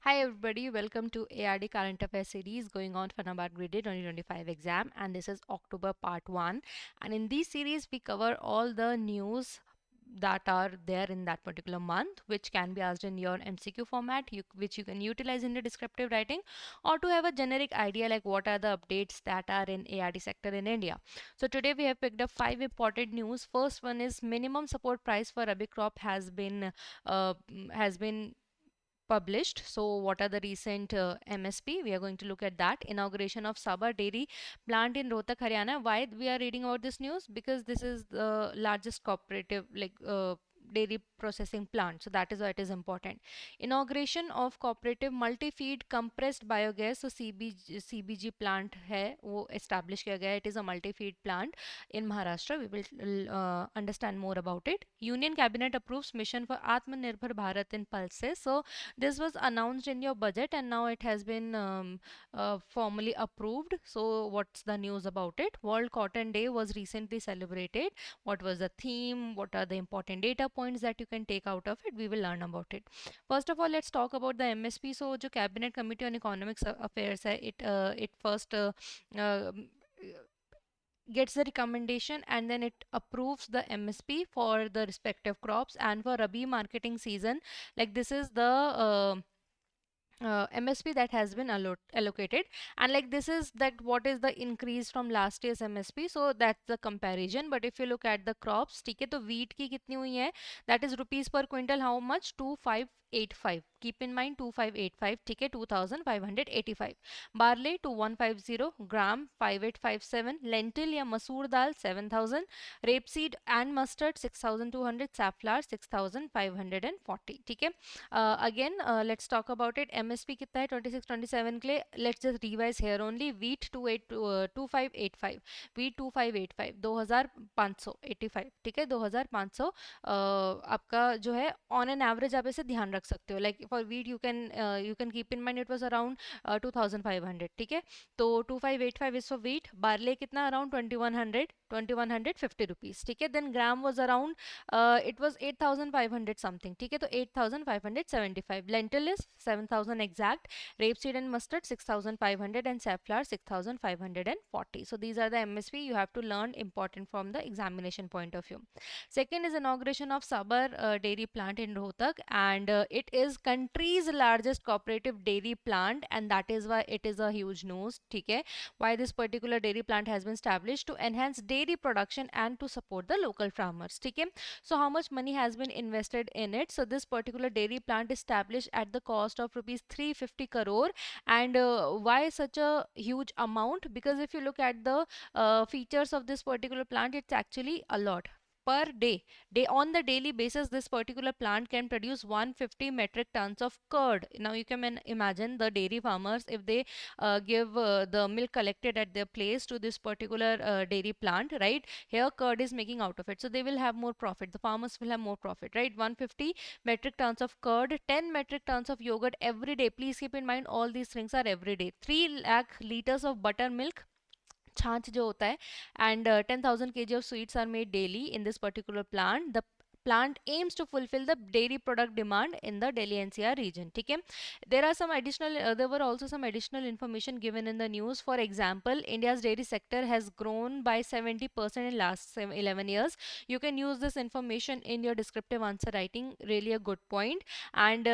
Hi everybody, welcome to ARD Current Affairs series going on for NABARD Grade A 2025 exam, and this is October part 1. And in this series we cover all the news that are there in that particular month, which can be asked in your MCQ format, which you can utilize in the descriptive writing, or to have a generic idea like what are the updates that are in ARD sector in India. So today we have picked up 5 important news. First one is minimum support price for Rabi crop has been published. So, what are the recent MSP? We are going to look at that. Inauguration of Sabha Dairy plant in Rohtak, Haryana. Why we are reading about this news? Because this is the largest cooperative dairy processing plant. So that is why it is important. Inauguration of cooperative multi-feed compressed biogas. So CBG plant है वो establish किया गया है. It is a multi-feed plant in Maharashtra. We will understand more about it. Union Cabinet approves mission for Atmanirbhar Bharat in pulses. So this was announced in your budget and now it has been formally approved. So what's the news about it? World Cotton Day was recently celebrated. What was the theme? What are the important data points that you can take out of it? We will learn about it. First of all, let's talk about the MSP. So जो Cabinet Committee on Economic Affairs है, it first uh, gets the recommendation and then it approves the MSP for the respective crops. And for Rabi marketing season, like this is the MSP that has been allocated, and like this is that what is the increase from last year's MSP. So that's the comparison. But if you look at the crops, ठीक है, तो wheat की कितनी हुई है, that is rupees per quintal how much, 2585. Keep in mind 2585, ठीक है, 2585. Barley 2150, gram 5857, lentil या मसूर दाल 7000, rapeseed and mustard 6200, safflower 6540. ठीक है. Again, let's talk about it. MSP कितना है 26-27 के लिए. Let's just revise here only. Wheat 2585, wheat 2585, 2585, ठीक है, 2500. आपका जो है ऑन एन एवरेज आप इसे ध्यान रख सकते हो. Like for wheat you can keep in mind it was around 2500, ठीक है. तो 2585 इज फॉर वीट. बार्ले कितना, अराउंड 2150 रुपीज, ठीक है. Then gram was around it was 8500 something, ठीक है, तो 8575. Lentil is 7000 exact. Rapeseed and mustard 6500 and safflower 6540. So these are the MSP you have to learn, important from the examination point of view. Second is inauguration of Sabar dairy plant in Rohtak, and it is country's largest cooperative dairy plant, and that is why it is a huge news, ठीक है. Why this particular dairy plant has been established? To enhance dairy production and to support the local farmers, ठीक है. So how much money has been invested in it? So this particular dairy plant established at the cost of rupees 350 crore. And why such a huge amount? Because if you look at the features of this particular plant, it's actually a lot. Per day on the daily basis, this particular plant can produce 150 metric tons of curd. Now you can imagine the dairy farmers, if they give the milk collected at their place to this particular dairy plant, right? Here curd is making out of it, so they will have more profit, the farmers will have more profit, right? 150 metric tons of curd, 10 metric tons of yogurt every day. Please keep in mind all these things are every day. 3 lakh liters of buttermilk, छाछ जो होता है, and 10,000 kg of sweets are made daily in this particular plant. The plant aims to fulfill the dairy product demand in the Delhi NCR region, ठीक है. There were also some additional information given in the news. For example, India's dairy sector has grown by 70% in last 11 years. You can use this information in your descriptive answer writing, really a good point. And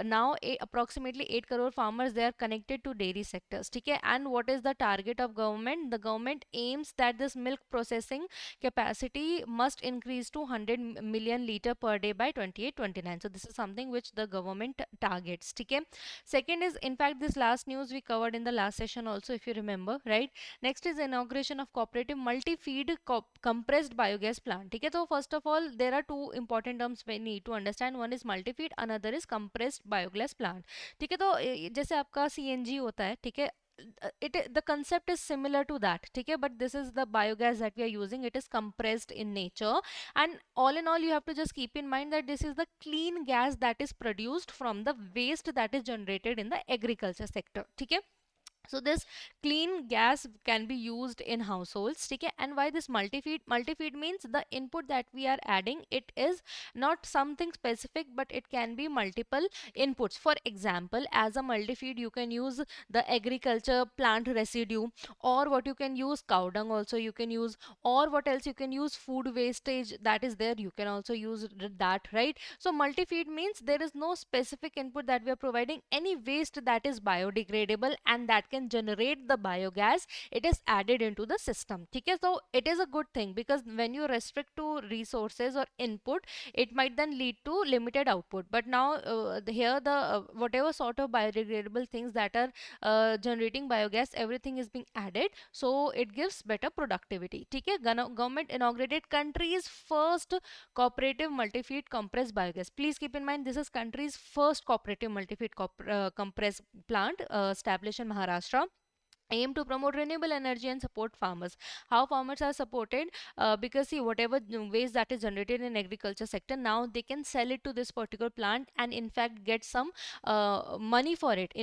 now approximately 8 crore farmers, they are connected to dairy sectors, ठीक है. And what is the target of government? The government aims that this milk processing capacity must increase to 100 million liter per day by 28-29. So this is something which the government targets, ठीक है. Second is, in fact, this last news we covered in the last session also, if you remember, right? Next is inauguration of cooperative multi-feed compressed biogas plant, ठीक है. तो first of all, there are two important terms we need to understand. One is multi-feed, another is compressed biogas plant, ठीक है. तो जैसे आपका CNG होता है, ठीक है, the concept is similar to that, ठीक है, but this is the biogas that we are using. It is compressed in nature, and all in all you have to just keep in mind that this is the clean gas that is produced from the waste that is generated in the agriculture sector, ठीक है. So this clean gas can be used in households, okay? And why this multi-feed means the input that we are adding, it is not something specific, but it can be multiple inputs. For example, as a multi-feed you can use the agriculture plant residue, or what you can use cow dung also you can use, or what else you can use food wastage that is there, you can also use that, right? So multi-feed means there is no specific input that we are providing, any waste that is biodegradable and that can generate the biogas, it is added into the system. Okay, so it is a good thing, because when you restrict to resources or input, it might then lead to limited output. But now here the whatever sort of biodegradable things that are generating biogas, everything is being added, so it gives better productivity. Okay, government inaugurated country's first cooperative multi-feed compressed biogas. Please keep in mind, this is country's first cooperative multi-feed compressed plant established in Maharashtra, aim to promote renewable energy and support farmers. How farmers are supported? Because see, whatever waste that is generated in agriculture sector, now they can sell it to this particular plant and in fact get some money for it.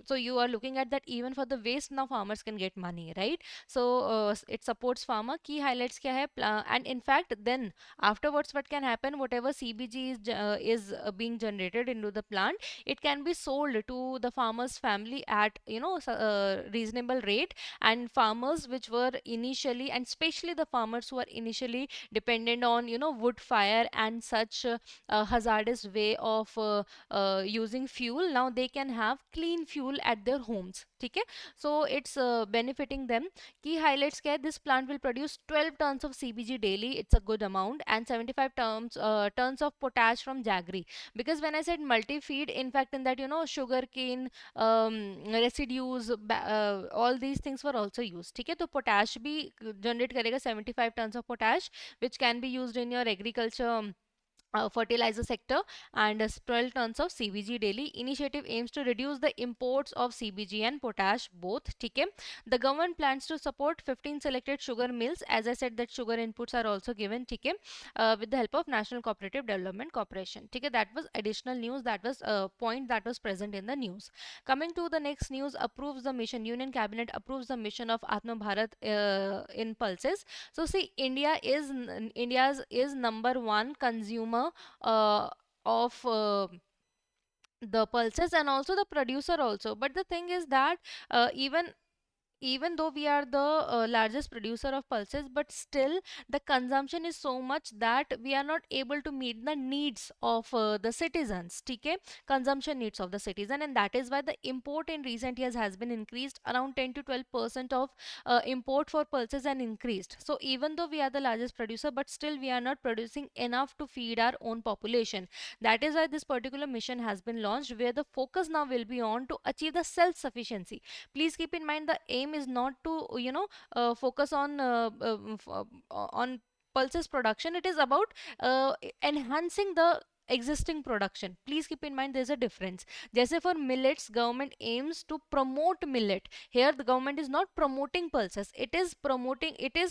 So you are looking at that, even for the waste now farmers can get money, right? So it supports farmer. Key highlights kya hai? And in fact then afterwards what can happen, whatever CBG is being generated into the plant, it can be sold to the farmer's family at, you know, reasonable rate. And farmers which were initially, and especially the farmers who are initially dependent on, you know, wood fire and such hazardous way of using fuel, now they can have clean fuel at their homes. Okay, so it's benefiting them. Key highlights kya hai? This plant will produce 12 tons of CBG daily, it's a good amount, and 75 tons of potash from jaggery. Because when I said multi-feed, in fact in that, you know, sugar cane residues, all these things were also used. ठीक है, तो potash भी generate करेगा 75 tons of potash, which can be used in your agriculture fertilizer sector, and 12 tons of CBG daily. Initiative aims to reduce the imports of CBG and potash both. ठीक है, the government plans to support 15 selected sugar mills. As I said, that sugar inputs are also given. ठीक है, with the help of National Cooperative Development Corporation. ठीक है, that was additional news, that was a point that was present in the news. Coming to the next news, approves the mission. Union Cabinet approves the mission of Atma Bharat in pulses. So see, India's is number one consumer of the pulses, and also the producer also. But the thing is that even though we are the largest producer of pulses, but still the consumption is so much that we are not able to meet the needs of the citizens. Okay, consumption needs of the citizen, and that is why the import in recent years has been increased. Around 10 to 12% of import for pulses and increased. So even though we are the largest producer, but still we are not producing enough to feed our own population. That is why this particular mission has been launched, where the focus now will be on to achieve the self sufficiency. Please keep in mind, the aim is not to, you know, focus on pulses production. It is about enhancing the existing production. Please keep in mind, there's a difference. Jaise for millets, government aims to promote millet. Here the government is not promoting pulses, it is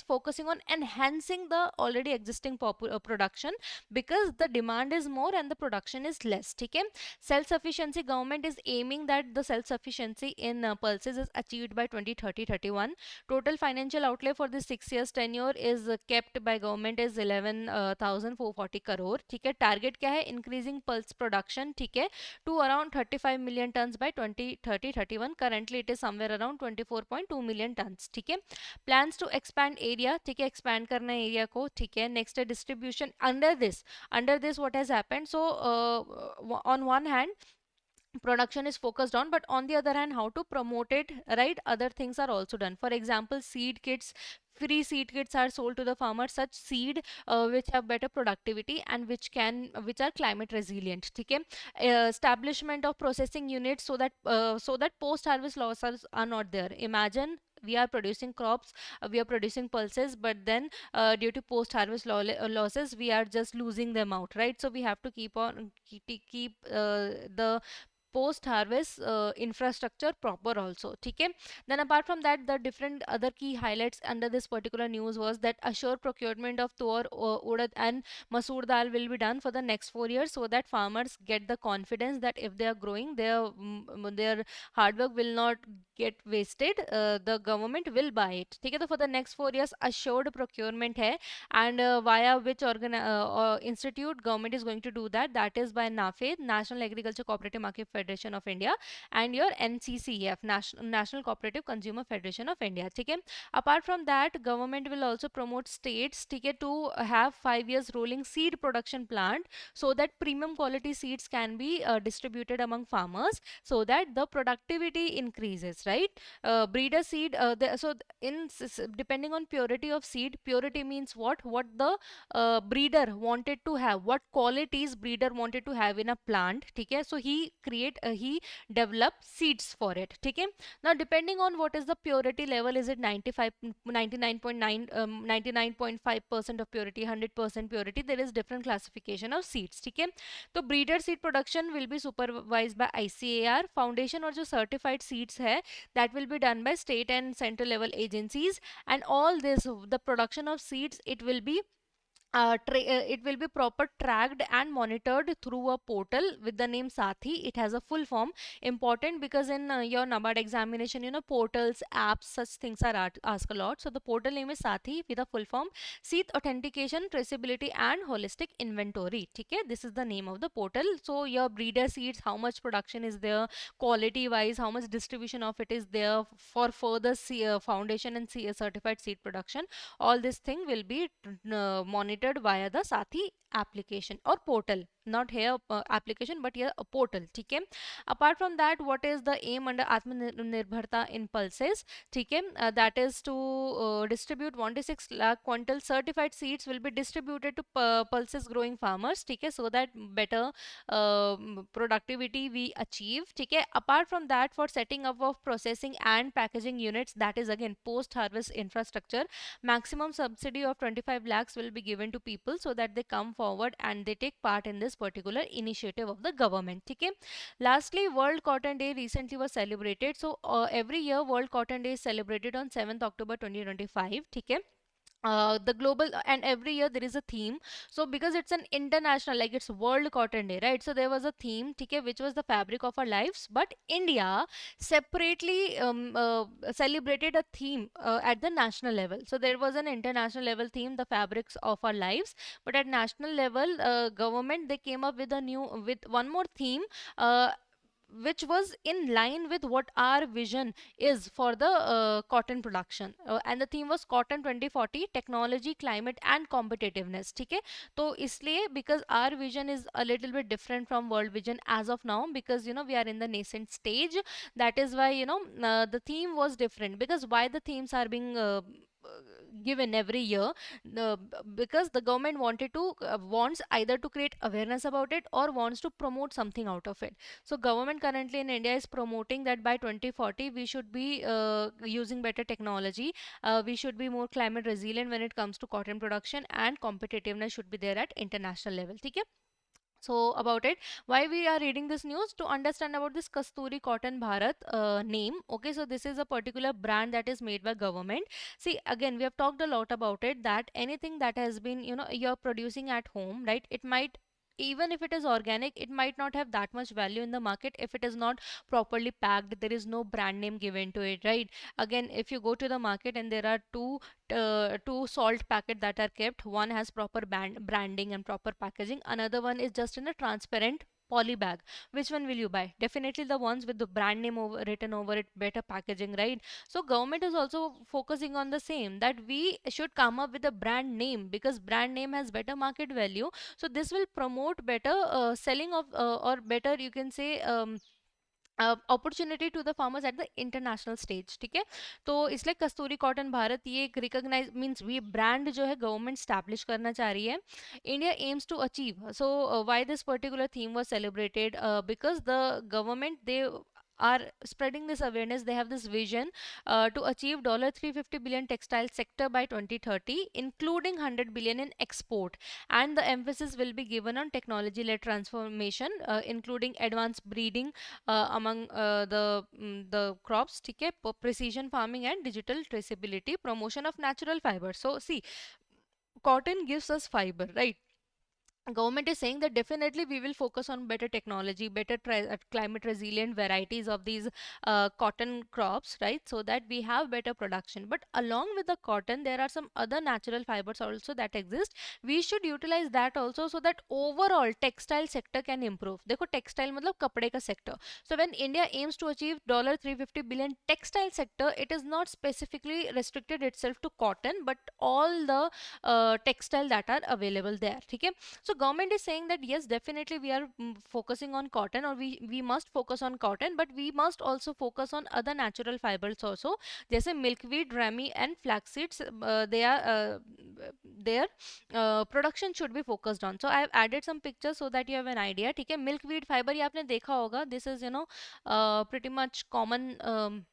focusing on enhancing the already existing production, because the demand is more and the production is less. Okay, self sufficiency, government is aiming that the self sufficiency in pulses is achieved by 2030-31. Total financial outlay for this 6 years tenure is kept by government is 11,440 crore. ठीक है, target क्या है? Increasing pulse production, ठीक है, to around 35 million tons by 2030-31. Currently it is somewhere around 24.2 million tons. ठीक है, plans to expand area, ठीक है, expand करना है area को. ठीक है, next है distribution. Under this what has happened? So on one hand production is focused on, but on the other hand how to promote it, right? Other things are also done. For example, seed kits, free seed kits are sold to the farmers, such seed which have better productivity and which are climate resilient. Okay, establishment of processing units, so that post harvest losses are not there. Imagine we are producing crops, we are producing pulses, but then due to post harvest losses we are just losing them out, right? So we have to keep the post harvest infrastructure proper also. Okay. Then apart from that, the different other key highlights under this particular news was that assured procurement of tur, urad and masoor dal will be done for the next 4 years, so that farmers get the confidence that if they are growing, their hard work will not get wasted. The government will buy it. ठीक है, तो for the next 4 years assured procurement है, and via which institute government is going to do that, that is by NAFED, National Agriculture Cooperative Market Federation of India, and your NCCF, National Cooperative Consumer Federation of India. ठीक है, apart from that, government will also promote states, ठीक है, to have 5 years rolling seed production plant, so that premium quality seeds can be distributed among farmers, so that the productivity increases, right? Breeder seed, depending on purity of seed, purity means what the breeder wanted to have, what qualities breeder wanted to have in a plant, ठीक है, so he develop seeds for it, ठीक है. Now depending on what is the purity level, is it 95, 99.9, 99.5% of purity, 100% purity, there is different classification of seeds, ठीक है. तो breeder seed production will be supervised by ICAR. Foundation और जो certified seeds है, that will be done by state and central level agencies, and all this, the production of seeds, it will be proper tracked and monitored through a portal with the name Sathi. It has a full form, important because in your NABARD examination, portals, apps, such things are asked a lot. So the portal name is Sathi with a full form: Seed Authentication, Traceability and Holistic Inventory. Okay, this is the name of the portal. So your breeder seeds, how much production is there, quality wise, how much distribution of it is there for further foundation and certified seed production, all this thing will be monitored via the Sathi application or portal, not here application but here a portal, ठीक है. Apart from that, what is the aim under Atmanirbharta impulses, ठीक है, that is to distribute 1 to 6 lakh quintal certified seeds will be distributed to pulses growing farmers, ठीक है, so that better productivity we achieve, ठीक है. Apart from that, for setting up of processing and packaging units, that is again post harvest infrastructure, maximum subsidy of 25 lakhs will be given to people, so that they come forward and they take part in this particular initiative of the government, okay. Lastly, World Cotton Day recently was celebrated. So every year World Cotton Day is celebrated on 7th October 2025, okay. The global, and every year there is a theme. So because it's an international, like it's World Cotton Day, right? So there was a theme, okay, which was the fabric of our lives, but India separately celebrated a theme at the national level. So there was an international level theme, the fabrics of our lives, but at national level, government, they came up with a new, with one more theme, which was in line with what our vision is for the cotton production, and the theme was Cotton 2040: Technology, Climate and Competitiveness, ठीक है. तो इसलिए, because our vision is a little bit different from world vision as of now, because we are in the nascent stage, that is why the theme was different. Because why the themes are being given every year, because the government wanted to wants either to create awareness about it or wants to promote something out of it. So government currently in India is promoting that by 2040 we should be using better technology, we should be more climate resilient when it comes to cotton production, and competitiveness should be there at international level, ठीक है. So about it, why we are reading this news, to understand about this Kasturi Cotton Bharat name. Okay, so this is a particular brand that is made by government. See, again, we have talked a lot about it, that anything that has been, you're producing at home, right? It might, even if it is organic, it might not have that much value in the market if it is not properly packed, there is no brand name given to it, right? Again, if you go to the market and there are two salt packet that are kept, one has proper branding and proper packaging, another one is just in a transparent poly bag. Which one will you buy? Definitely the ones with the brand name written over it, better packaging, right? So government is also focusing on the same, that we should come up with a brand name, because brand name has better market value. So this will promote better selling of, or better, you can say, opportunity to the farmers at the international stage, ठीक है. तो इसलिए कस्तूरी cotton Bharat ये एक recognise means ये brand जो है government establish करना चाह रही है. India aims to achieve. So why this particular theme was celebrated, because the government, they are spreading this awareness. They have this vision to achieve $350 billion textile sector by 2030, including 100 billion in export. And the emphasis will be given on technology-led transformation, including advanced breeding among the crops, ठीक है, precision farming and digital traceability, promotion of natural fibers. So see, cotton gives us fiber, right? Government is saying that definitely we will focus on better technology, better climate resilient varieties of these cotton crops, right, so that we have better production. But along with the cotton, there are some other natural fibers also that exist. We should utilize that also, so that overall textile sector can improve. देखो textile मतलब कपड़े का sector. So when India aims to achieve $350 billion textile sector, it is not specifically restricted itself to cotton, but all the textile that are available there, ठीक है. So government is saying that yes, definitely we are focusing on cotton, or we must focus on cotton, but we must also focus on other natural fibers also. जैसे milkweed, rami and flax seeds, they are their production should be focused on. So I have added some pictures so that you have an idea. ठीक है, milkweed fiber ये आपने देखा होगा. This is pretty much common.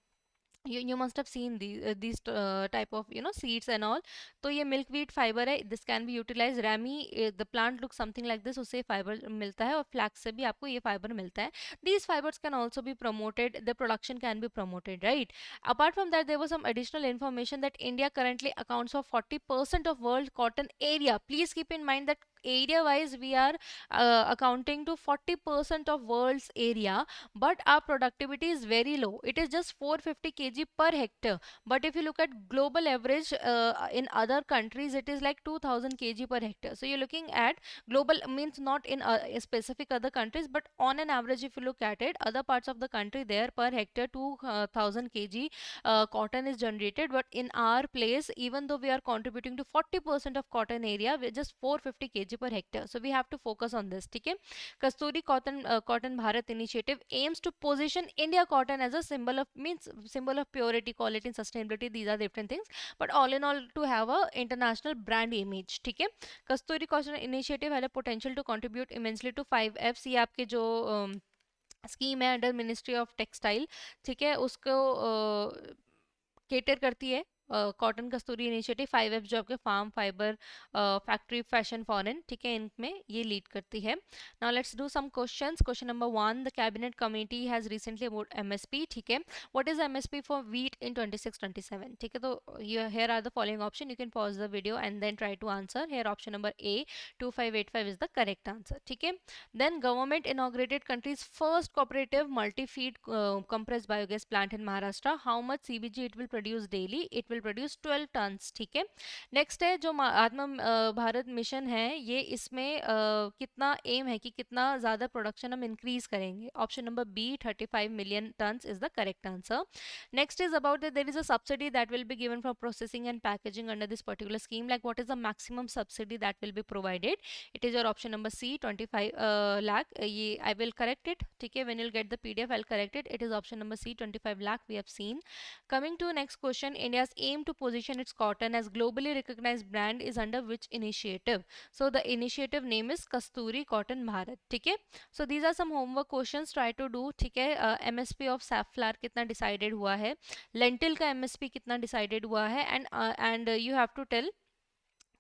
You must have seen these type of seeds and all. तो ये milkweed fiber है. This can be utilized. Rami, the plant looks something like this. उससे fiber मिलता है, और flax से भी आपको ये fiber मिलता है. These fibers can also be promoted. The production can be promoted, right? Apart from that, there was some additional information that India currently accounts for 40% of world cotton area. Please keep in mind that area wise we are accounting to 40% of world's area, but our productivity is very low. It is just 450 kg per hectare. But if you look at global average in other countries, it is like 2000 kg per hectare. So you're looking at global means not in specific other countries, but on an average, if you look at it, other parts of the country, there per hectare 2000 kg cotton is generated. But in our place, even though we are contributing to 40% of cotton area, we're just 450 kg per hectare. So we have to focus on this, ठीक है. Kasturi Cotton Bharat initiative aims to position India cotton as a symbol of purity, quality, and sustainability. These are different things, but all in all, to have a international brand image. ठीक है. Kasturi Cotton initiative had a potential to contribute immensely to 5Fs. ये आपके जो scheme है under ministry of textile, ठीक है, उसको cater करती है. कॉटन कस्तूरी इनिशिएटिव 5F जो आपके farm fibre factory fashion foreign, ठीक है, इनमें ये लीड करती है. Now let's do some questions. Question number 1, the cabinet committee has recently about MSP, ठीक है. What is MSP for wheat in 26-27, ठीक है. तो here are the following option. You can pause the video and then try to answer. Here option number A 2585 is the correct answer, ठीक है. Then government inaugurated country's first cooperative multi-feed compressed biogas plant in Maharashtra. How much CBG it will produce daily? It will produce 12 tons, ठीक है. Next है जो आत्म Bharat mission है, ये इसमें कितना एम है कि कितना ज़्यादा प्रोडक्शन हम इंक्रीज करेंगे. Option number B 35 million tons is the correct answer. Next is about that there is a subsidy that will be given for processing and packaging under this particular scheme. Like what is the maximum subsidy that will be provided? It is your option number C 25 lakh. ये I will correct it, ठीक है. When you'll get the PDF, I'll correct it. It is option number C 25 lakh. We have seen. Coming to next question, India's aim to position its cotton as globally recognized brand is under which initiative? So the initiative name is Kasturi Cotton Bharat, ठीक है. So these are some homework questions. Try to do, ठीक है. MSP of safflower कितना decided हुआ है, lentil का MSP कितना decided हुआ है, and you have to tell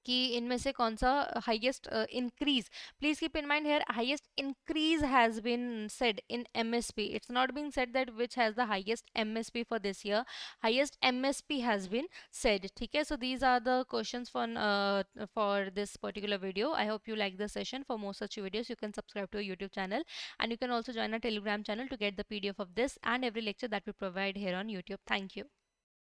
कि इनमें से कौन सा highest increase. Please keep in mind here highest increase has been said in MSP. It's not been said that which has the highest MSP for this year. Highest MSP has been said, ठीक है. So these are the questions for this particular video. I hope you like the session. For more such videos you can subscribe to our YouTube channel, and you can also join our Telegram channel to get the PDF of this and every lecture that we provide here on YouTube. Thank you.